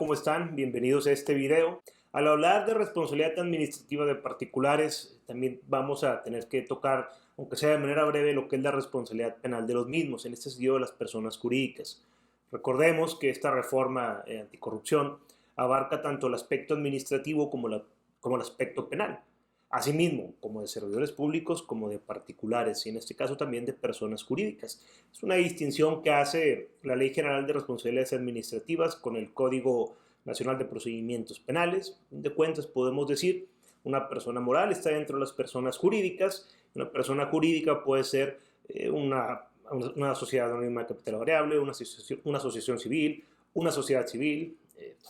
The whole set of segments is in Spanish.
¿Cómo están? Bienvenidos a este video. Al hablar de responsabilidad administrativa de particulares, también vamos a tener que tocar, aunque sea de manera breve, lo que es la responsabilidad penal de los mismos, en este sentido de las personas jurídicas. Recordemos que esta reforma anticorrupción abarca tanto el aspecto administrativo como el aspecto penal. Asimismo, como de servidores públicos como de particulares y en este caso también de personas jurídicas. Es una distinción que hace la Ley General de Responsabilidades Administrativas con el Código Nacional de Procedimientos Penales. De cuentas podemos decir, una persona moral está dentro de las personas jurídicas. Una persona jurídica puede ser una sociedad anónima de capital variable, una asociación civil, una sociedad civil,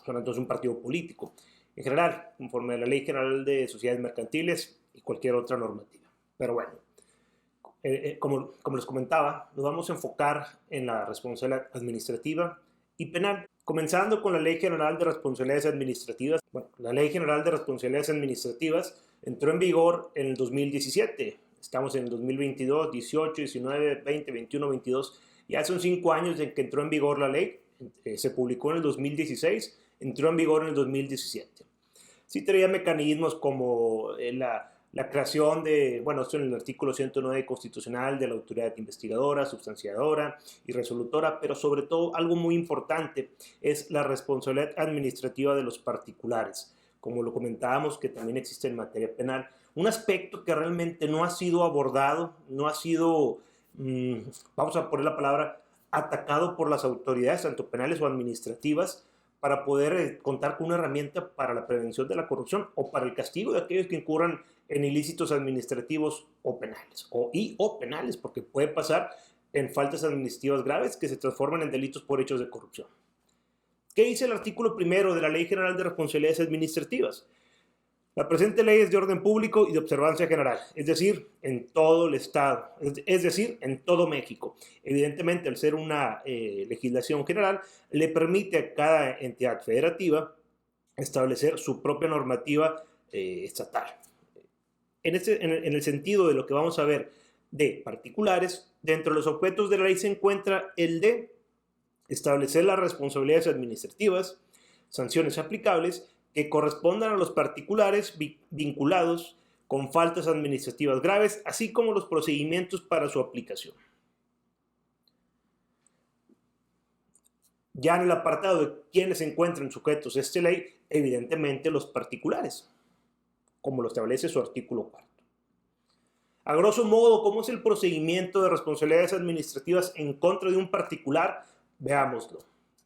entonces un partido político. En general, conforme a la Ley General de Sociedades Mercantiles y cualquier otra normativa. Pero bueno, como les comentaba, nos vamos a enfocar en la responsabilidad administrativa y penal. Comenzando con la Ley General de Responsabilidades Administrativas. Bueno, la Ley General de Responsabilidades Administrativas entró en vigor en el 2017. Estamos en el 2022, 18, 19, 20, 21, 22. Ya son 5 años en que entró en vigor la ley. Se publicó en el 2016. Entró en vigor en el 2017. Sí traía mecanismos como la creación de, bueno, esto en el artículo 109 constitucional de la autoridad investigadora, sustanciadora y resolutora, pero sobre todo algo muy importante es la responsabilidad administrativa de los particulares, como lo comentábamos que también existe en materia penal. Un aspecto que realmente no ha sido abordado, no ha sido, vamos a poner la palabra, atacado por las autoridades, tanto penales o administrativas, para poder contar con una herramienta para la prevención de la corrupción o para el castigo de aquellos que incurran en ilícitos administrativos o penales, o penales, porque puede pasar en faltas administrativas graves que se transforman en delitos por hechos de corrupción. ¿Qué dice el artículo 1 de la Ley General de Responsabilidades Administrativas? La presente ley es de orden público y de observancia general, es decir, en todo el Estado, es decir, en todo México. Evidentemente, al ser una legislación general, le permite a cada entidad federativa establecer su propia normativa estatal. En el sentido de lo que vamos a ver de particulares, dentro de los objetos de la ley se encuentra el de establecer las responsabilidades administrativas, sanciones aplicables, que correspondan a los particulares vinculados con faltas administrativas graves, así como los procedimientos para su aplicación. Ya en el apartado de quienes se encuentran sujetos a esta ley, evidentemente los particulares, como lo establece su artículo 4. A grosso modo, ¿cómo es el procedimiento de responsabilidades administrativas en contra de un particular? Veámoslo.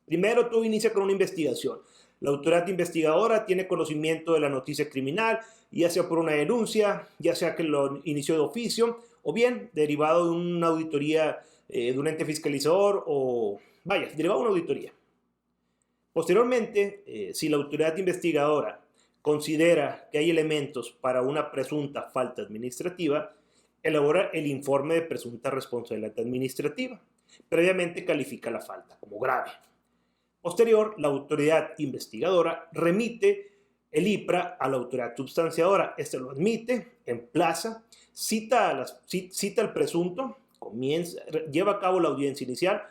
Primero, todo inicia con una investigación. La autoridad investigadora tiene conocimiento de la noticia criminal, ya sea por una denuncia, ya sea que lo inició de oficio, o bien derivado de una auditoría de un ente fiscalizador, o vaya, derivado de una auditoría. Posteriormente, si la autoridad investigadora considera que hay elementos para una presunta falta administrativa, elabora el informe de presunta responsabilidad administrativa. Previamente califica la falta como grave. Posterior, la autoridad investigadora remite el IPRA a la autoridad sustanciadora. Este lo admite, emplaza, cita al presunto, lleva a cabo la audiencia inicial,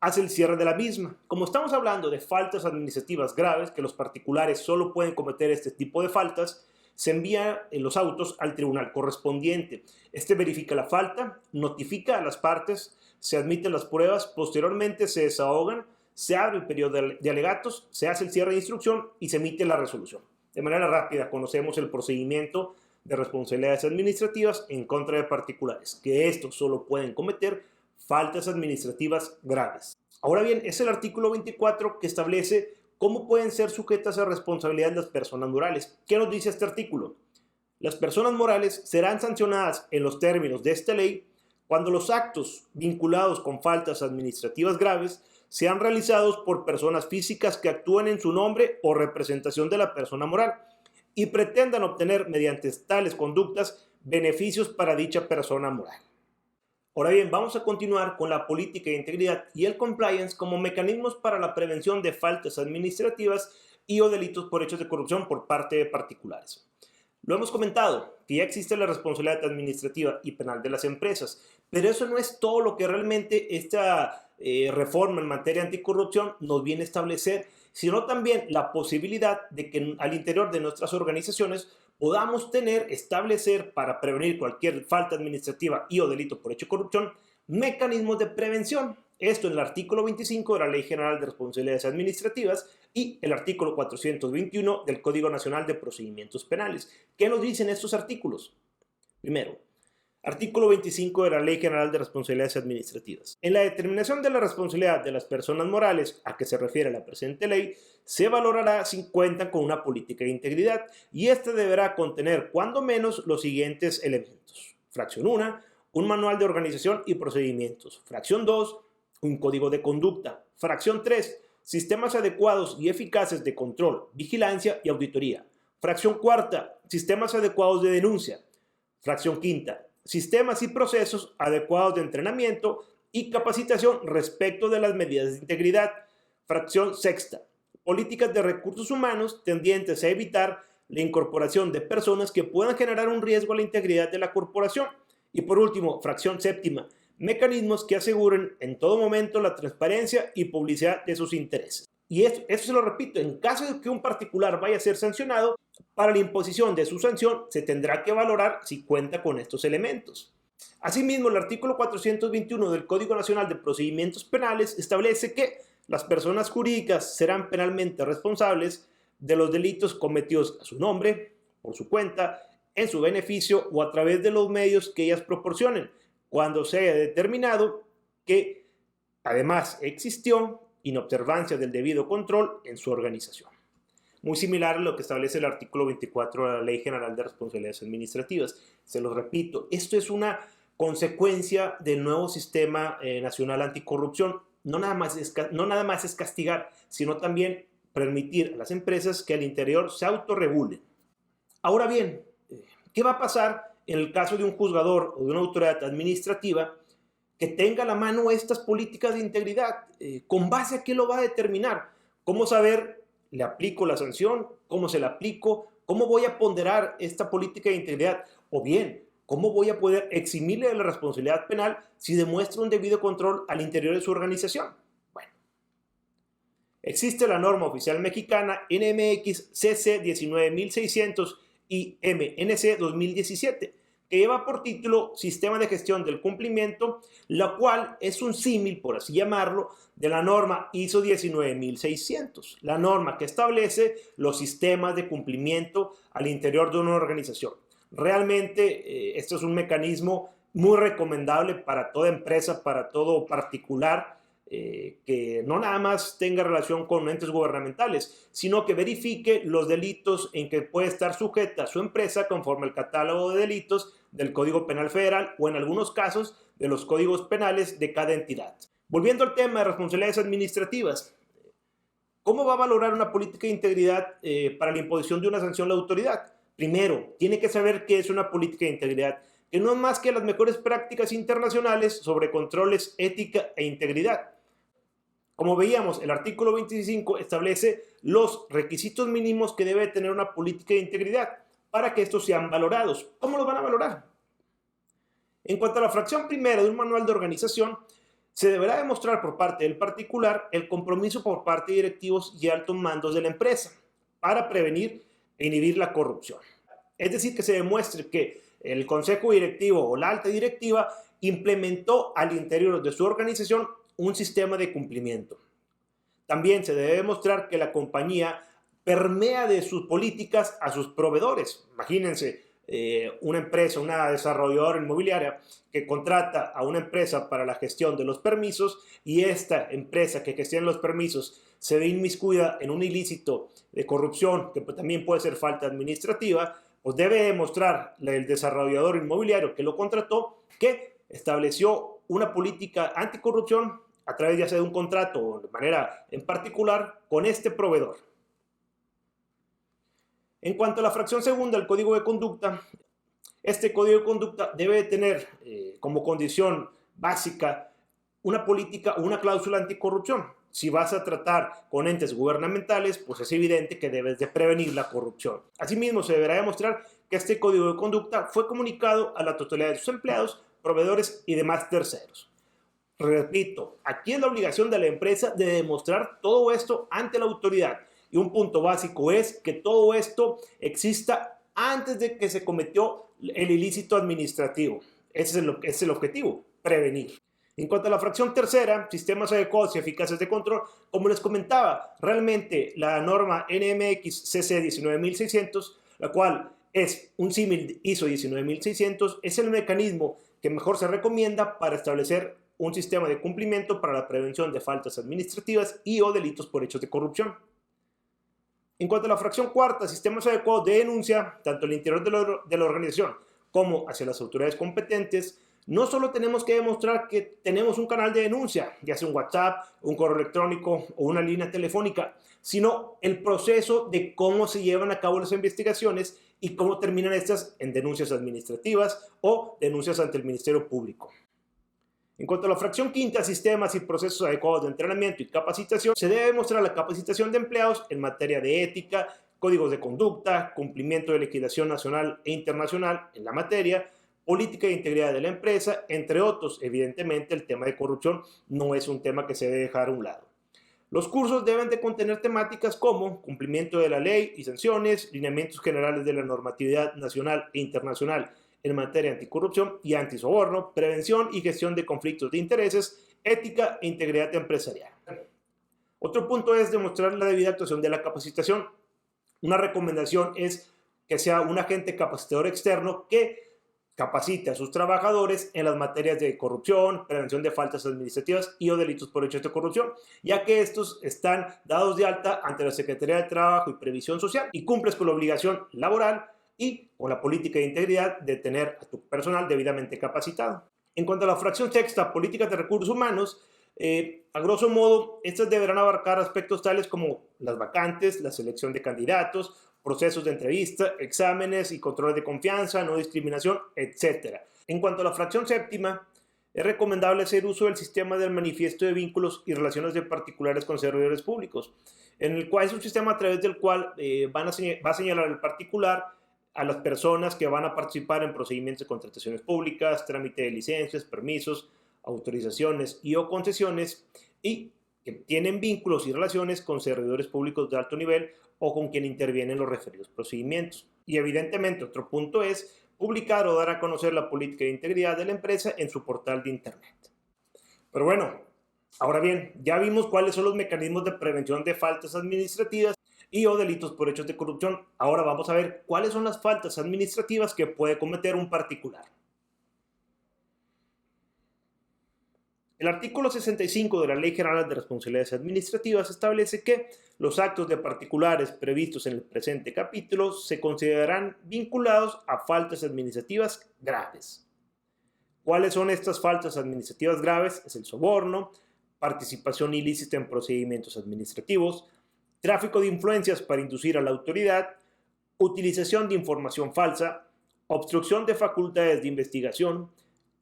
hace el cierre de la misma. Como estamos hablando de faltas administrativas graves, que los particulares solo pueden cometer este tipo de faltas, se envía los autos al tribunal correspondiente. Este verifica la falta, notifica a las partes, se admiten las pruebas, posteriormente se desahogan, se abre el periodo de alegatos, se hace el cierre de instrucción y se emite la resolución. De manera rápida conocemos el procedimiento de responsabilidades administrativas en contra de particulares, que estos solo pueden cometer faltas administrativas graves. Ahora bien, es el artículo 24 que establece cómo pueden ser sujetas a responsabilidad las personas morales. ¿Qué nos dice este artículo? Las personas morales serán sancionadas en los términos de esta ley cuando los actos vinculados con faltas administrativas graves sean realizados por personas físicas que actúen en su nombre o representación de la persona moral y pretendan obtener mediante tales conductas beneficios para dicha persona moral. Ahora bien, vamos a continuar con la política de integridad y el compliance como mecanismos para la prevención de faltas administrativas y o delitos por hechos de corrupción por parte de particulares. Lo hemos comentado, que ya existe la responsabilidad administrativa y penal de las empresas, pero eso no es todo lo que realmente esta reforma en materia anticorrupción nos viene a establecer, sino también la posibilidad de que al interior de nuestras organizaciones podamos establecer para prevenir cualquier falta administrativa y o delito por hecho de corrupción, mecanismos de prevención. Esto en el artículo 25 de la Ley General de Responsabilidades Administrativas y el artículo 421 del Código Nacional de Procedimientos Penales. ¿Qué nos dicen estos artículos? Primero, artículo 25 de la Ley General de Responsabilidades Administrativas. En la determinación de la responsabilidad de las personas morales a que se refiere la presente ley, se valorará si cuentan con una política de integridad y ésta deberá contener cuando menos los siguientes elementos. Fracción 1, un manual de organización y procedimientos. Fracción 2, un código de conducta. Fracción 3, sistemas adecuados y eficaces de control, vigilancia y auditoría. Fracción 4, sistemas adecuados de denuncia. Fracción 5, sistemas y procesos adecuados de entrenamiento y capacitación respecto de las medidas de integridad. Fracción 6, políticas de recursos humanos tendientes a evitar la incorporación de personas que puedan generar un riesgo a la integridad de la corporación. Y por último, fracción 7, mecanismos que aseguren en todo momento la transparencia y publicidad de sus intereses. Y esto se lo repito, en caso de que un particular vaya a ser sancionado, para la imposición de su sanción se tendrá que valorar si cuenta con estos elementos. Asimismo, el artículo 421 del Código Nacional de Procedimientos Penales establece que las personas jurídicas serán penalmente responsables de los delitos cometidos a su nombre, por su cuenta, en su beneficio o a través de los medios que ellas proporcionen, cuando se haya determinado que además existió inobservancia del debido control en su organización. Muy similar a lo que establece el artículo 24 de la Ley General de Responsabilidades Administrativas. Se lo repito, esto es una consecuencia del nuevo sistema nacional anticorrupción. No nada más es castigar, sino también permitir a las empresas que al interior se autorregulen. Ahora bien, ¿qué va a pasar en el caso de un juzgador o de una autoridad administrativa que tenga a la mano estas políticas de integridad? ¿Con base a qué lo va a determinar? ¿Cómo saber, le aplico la sanción? ¿Cómo se la aplico? ¿Cómo voy a ponderar esta política de integridad? O bien, ¿cómo voy a poder eximirle de la responsabilidad penal si demuestra un debido control al interior de su organización? Bueno, existe la norma oficial mexicana NMX CC 19600 y MNC 2017, que lleva por título Sistema de Gestión del Cumplimiento, la cual es un símil, por así llamarlo, de la norma ISO 19600, la norma que establece los sistemas de cumplimiento al interior de una organización. Realmente esto es un mecanismo muy recomendable para toda empresa, para todo particular, que no nada más tenga relación con entes gubernamentales, sino que verifique los delitos en que puede estar sujeta su empresa conforme al catálogo de delitos del Código Penal Federal o en algunos casos de los códigos penales de cada entidad. Volviendo al tema de responsabilidades administrativas, ¿cómo va a valorar una política de integridad para la imposición de una sanción a la autoridad? Primero, tiene que saber qué es una política de integridad, que no es más que las mejores prácticas internacionales sobre controles, ética e integridad. Como veíamos, el artículo 25 establece los requisitos mínimos que debe tener una política de integridad para que estos sean valorados. ¿Cómo los van a valorar? En cuanto a la fracción primera de un manual de organización, se deberá demostrar por parte del particular el compromiso por parte de directivos y altos mandos de la empresa para prevenir e inhibir la corrupción. Es decir, que se demuestre que el consejo directivo o la alta directiva implementó al interior de su organización un sistema de cumplimiento. También se debe demostrar que la compañía permea de sus políticas a sus proveedores. Imagínense una empresa, una desarrolladora inmobiliaria que contrata a una empresa para la gestión de los permisos y esta empresa que gestiona los permisos se ve inmiscuida en un ilícito de corrupción que también puede ser falta administrativa, pues debe demostrar el desarrollador inmobiliario que lo contrató que estableció una política anticorrupción a través ya sea de un contrato o de manera en particular con este proveedor. En cuanto a la fracción segunda del Código de Conducta, este Código de Conducta debe tener como condición básica una política o una cláusula anticorrupción. Si vas a tratar con entes gubernamentales, pues es evidente que debes de prevenir la corrupción. Asimismo, se deberá demostrar que este Código de Conducta fue comunicado a la totalidad de sus empleados, proveedores y demás terceros. Repito, aquí es la obligación de la empresa de demostrar todo esto ante la autoridad. Y un punto básico es que todo esto exista antes de que se cometió el ilícito administrativo. Ese es el objetivo, prevenir. En cuanto a la fracción tercera, sistemas adecuados y eficaces de control, como les comentaba, realmente la norma NMX CC 19600, la cual es un símil ISO 19600, es el mecanismo que mejor se recomienda para establecer un sistema de cumplimiento para la prevención de faltas administrativas y o delitos por hechos de corrupción. En cuanto a la fracción cuarta, sistemas adecuados de denuncia, tanto al interior de la organización como hacia las autoridades competentes, no solo tenemos que demostrar que tenemos un canal de denuncia, ya sea un WhatsApp, un correo electrónico o una línea telefónica, sino el proceso de cómo se llevan a cabo las investigaciones y cómo terminan estas en denuncias administrativas o denuncias ante el Ministerio Público. En cuanto a la fracción quinta, sistemas y procesos adecuados de entrenamiento y capacitación, se debe demostrar la capacitación de empleados en materia de ética, códigos de conducta, cumplimiento de legislación nacional e internacional en la materia, política de integridad de la empresa, entre otros. Evidentemente, el tema de corrupción no es un tema que se debe dejar a un lado. Los cursos deben de contener temáticas como cumplimiento de la ley y sanciones, lineamientos generales de la normatividad nacional e internacional en materia anticorrupción y antisoborno, prevención y gestión de conflictos de intereses, ética e integridad empresarial. Otro punto es demostrar la debida actuación de la capacitación. Una recomendación es que sea un agente capacitador externo que capacite a sus trabajadores en las materias de corrupción, prevención de faltas administrativas y o delitos por hechos de corrupción, ya que estos están dados de alta ante la Secretaría de Trabajo y Previsión Social y cumples con la obligación laboral y con la política de integridad de tener a tu personal debidamente capacitado. En cuanto a la fracción sexta, políticas de recursos humanos, a grosso modo, estas deberán abarcar aspectos tales como las vacantes, la selección de candidatos, procesos de entrevista, exámenes y controles de confianza, no discriminación, etc. En cuanto a la fracción séptima, es recomendable hacer uso del sistema del manifiesto de vínculos y relaciones de particulares con servidores públicos, en el cual es un sistema a través del cual va a señalar el particular a las personas que van a participar en procedimientos de contrataciones públicas, trámite de licencias, permisos, autorizaciones y o concesiones y que tienen vínculos y relaciones con servidores públicos de alto nivel o con quien intervienen los referidos procedimientos. Y evidentemente otro punto es publicar o dar a conocer la política de integridad de la empresa en su portal de internet. Pero bueno, ahora bien, ya vimos cuáles son los mecanismos de prevención de faltas administrativas y o delitos por hechos de corrupción. Ahora vamos a ver cuáles son las faltas administrativas que puede cometer un particular. El artículo 65 de la Ley General de Responsabilidades Administrativas establece que los actos de particulares previstos en el presente capítulo se considerarán vinculados a faltas administrativas graves. ¿Cuáles son estas faltas administrativas graves? Es el soborno, participación ilícita en procedimientos administrativos, tráfico de influencias para inducir a la autoridad, utilización de información falsa, obstrucción de facultades de investigación,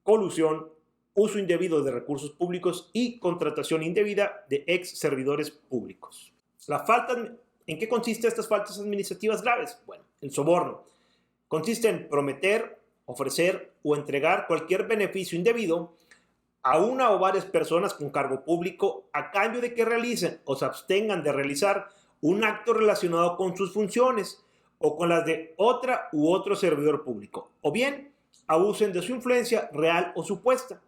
colusión, uso indebido de recursos públicos y contratación indebida de ex servidores públicos. ¿En qué consisten estas faltas administrativas graves? Bueno, el soborno consiste en prometer, ofrecer o entregar cualquier beneficio indebido a una o varias personas con cargo público a cambio de que realicen o se abstengan de realizar un acto relacionado con sus funciones o con las de otra u otro servidor público, o bien abusen de su influencia real o supuesta,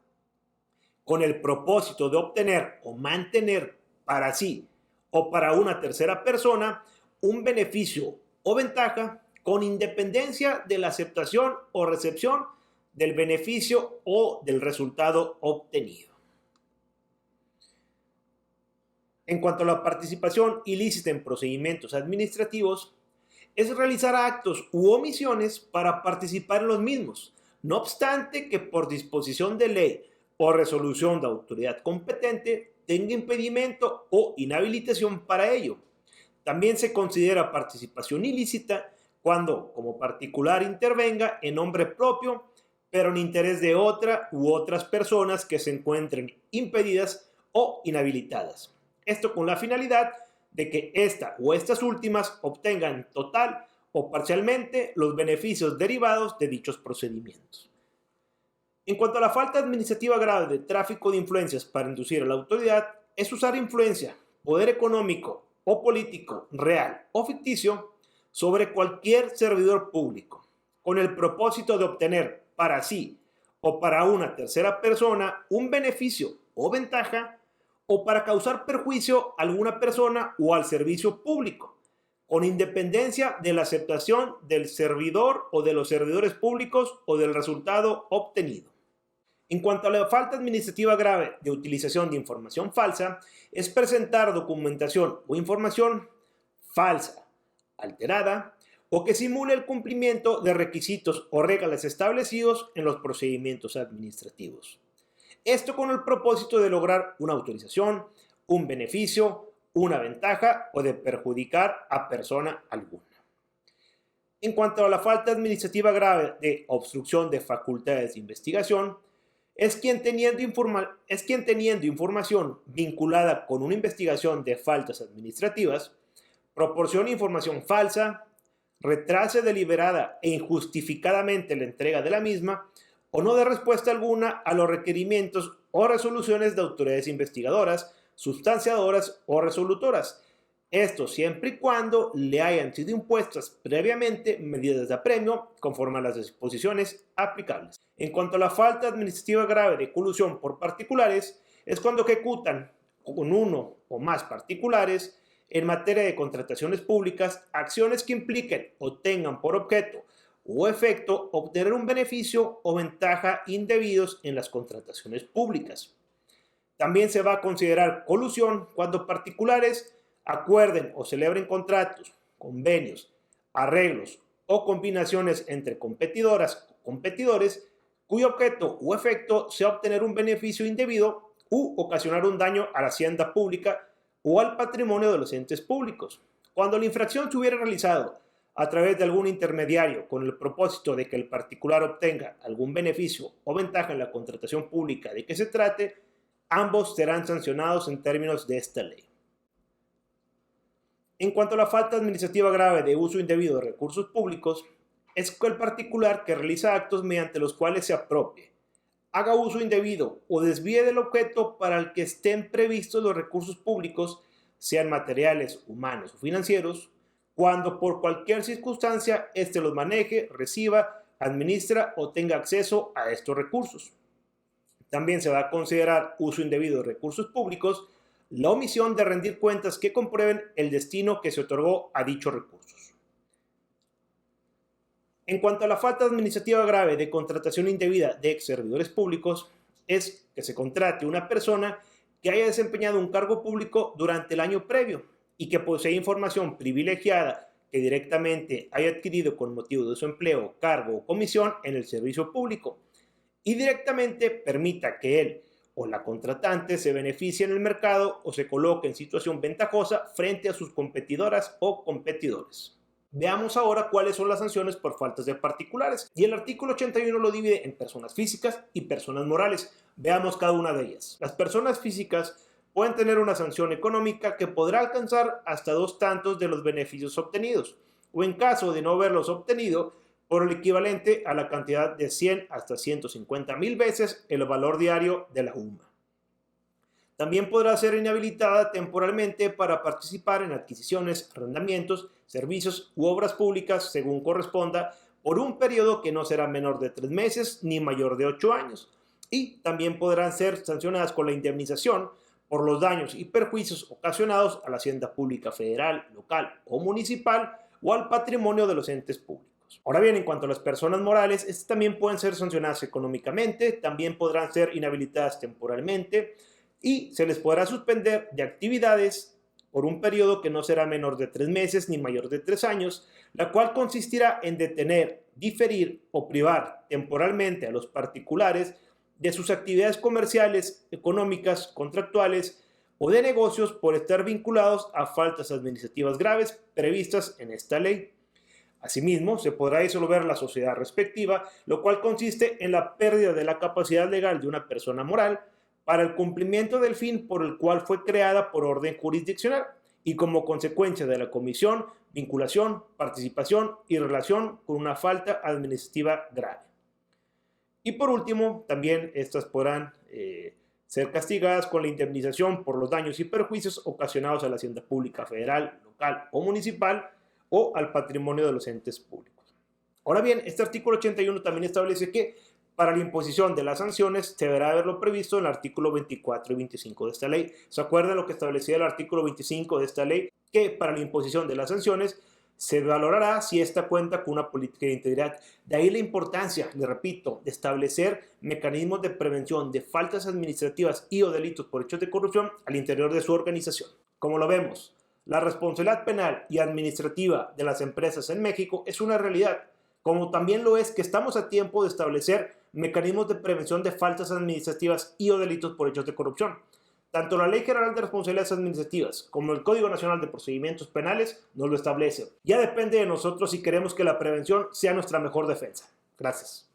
con el propósito de obtener o mantener para sí o para una tercera persona un beneficio o ventaja con independencia de la aceptación o recepción del beneficio o del resultado obtenido. En cuanto a la participación ilícita en procedimientos administrativos, es realizar actos u omisiones para participar en los mismos, no obstante que por disposición de ley o resolución de autoridad competente tenga impedimento o inhabilitación para ello. También se considera participación ilícita cuando como particular intervenga en nombre propio, pero en interés de otra u otras personas que se encuentren impedidas o inhabilitadas. Esto con la finalidad de que esta o estas últimas obtengan total o parcialmente los beneficios derivados de dichos procedimientos. En cuanto a la falta administrativa grave de tráfico de influencias para inducir a la autoridad, es usar influencia, poder económico o político real o ficticio sobre cualquier servidor público, con el propósito de obtener para sí o para una tercera persona un beneficio o ventaja, o para causar perjuicio a alguna persona o al servicio público, con independencia de la aceptación del servidor o de los servidores públicos o del resultado obtenido. En cuanto a la falta administrativa grave de utilización de información falsa, es presentar documentación o información falsa, alterada, o que simule el cumplimiento de requisitos o reglas establecidos en los procedimientos administrativos. Esto con el propósito de lograr una autorización, un beneficio, una ventaja o de perjudicar a persona alguna. En cuanto a la falta administrativa grave de obstrucción de facultades de investigación, es quien teniendo información vinculada con una investigación de faltas administrativas, proporciona información falsa, retrase deliberada e injustificadamente la entrega de la misma, o no dé respuesta alguna a los requerimientos o resoluciones de autoridades investigadoras, sustanciadoras o resolutoras. Esto siempre y cuando le hayan sido impuestas previamente medidas de apremio conforme a las disposiciones aplicables. En cuanto a la falta administrativa grave de colusión por particulares, es cuando ejecutan con uno o más particulares en materia de contrataciones públicas acciones que impliquen o tengan por objeto o efecto obtener un beneficio o ventaja indebidos en las contrataciones públicas. También se va a considerar colusión cuando particulares acuerden o celebren contratos, convenios, arreglos o combinaciones entre competidoras o competidores cuyo objeto o efecto sea obtener un beneficio indebido u ocasionar un daño a la hacienda pública o al patrimonio de los entes públicos. Cuando la infracción se hubiera realizado a través de algún intermediario con el propósito de que el particular obtenga algún beneficio o ventaja en la contratación pública de que se trate, ambos serán sancionados en términos de esta ley. En cuanto a la falta administrativa grave de uso indebido de recursos públicos, es el particular que realiza actos mediante los cuales se apropie, haga uso indebido o desvíe del objeto para el que estén previstos los recursos públicos, sean materiales, humanos o financieros, cuando por cualquier circunstancia éste los maneje, reciba, administra o tenga acceso a estos recursos. También se va a considerar uso indebido de recursos públicos la omisión de rendir cuentas que comprueben el destino que se otorgó a dichos recursos. En cuanto a la falta administrativa grave de contratación indebida de ex servidores públicos, es que se contrate una persona que haya desempeñado un cargo público durante el año previo y que posee información privilegiada que directamente haya adquirido con motivo de su empleo, cargo o comisión en el servicio público y directamente permita que él o la contratante se beneficie en el mercado o se coloque en situación ventajosa frente a sus competidoras o competidores. Veamos ahora cuáles son las sanciones por faltas de particulares. Y el artículo 81 lo divide en personas físicas y personas morales. Veamos cada una de ellas. Las personas físicas pueden tener una sanción económica que podrá alcanzar hasta 2 tantos de los beneficios obtenidos, o en caso de no haberlos obtenido, por el equivalente a la cantidad de 100 hasta 150,000 veces el valor diario de la UMA. También podrá ser inhabilitada temporalmente para participar en adquisiciones, arrendamientos, servicios u obras públicas según corresponda por un periodo que no será menor de 3 meses ni mayor de 8 años. Y también podrán ser sancionadas con la indemnización por los daños y perjuicios ocasionados a la hacienda pública federal, local o municipal o al patrimonio de los entes públicos. Ahora bien, en cuanto a las personas morales, estas también pueden ser sancionadas económicamente, también podrán ser inhabilitadas temporalmente y se les podrá suspender de actividades por un periodo que no será menor de 3 meses ni mayor de 3 años, la cual consistirá en detener, diferir o privar temporalmente a los particulares de sus actividades comerciales, económicas, contractuales o de negocios por estar vinculados a faltas administrativas graves previstas en esta ley. Asimismo, se podrá disolver la sociedad respectiva, lo cual consiste en la pérdida de la capacidad legal de una persona moral para el cumplimiento del fin por el cual fue creada por orden jurisdiccional y como consecuencia de la comisión, vinculación, participación y relación con una falta administrativa grave. Y por último, también estas podrán ser castigadas con la indemnización por los daños y perjuicios ocasionados a la hacienda pública federal, local o municipal o al patrimonio de los entes públicos. Ahora bien, este artículo 81 también establece que para la imposición de las sanciones se deberá haberlo previsto en el artículo 24 y 25 de esta ley. ¿Se acuerdan lo que establecía el artículo 25 de esta ley? Que para la imposición de las sanciones se valorará si ésta cuenta con una política de integridad. De ahí la importancia, le repito, de establecer mecanismos de prevención de faltas administrativas y o delitos por hechos de corrupción al interior de su organización. Como lo vemos, la responsabilidad penal y administrativa de las empresas en México es una realidad, como también lo es que estamos a tiempo de establecer mecanismos de prevención de faltas administrativas y o delitos por hechos de corrupción. Tanto la Ley General de Responsabilidades Administrativas como el Código Nacional de Procedimientos Penales nos lo establecen. Ya depende de nosotros si queremos que la prevención sea nuestra mejor defensa. Gracias.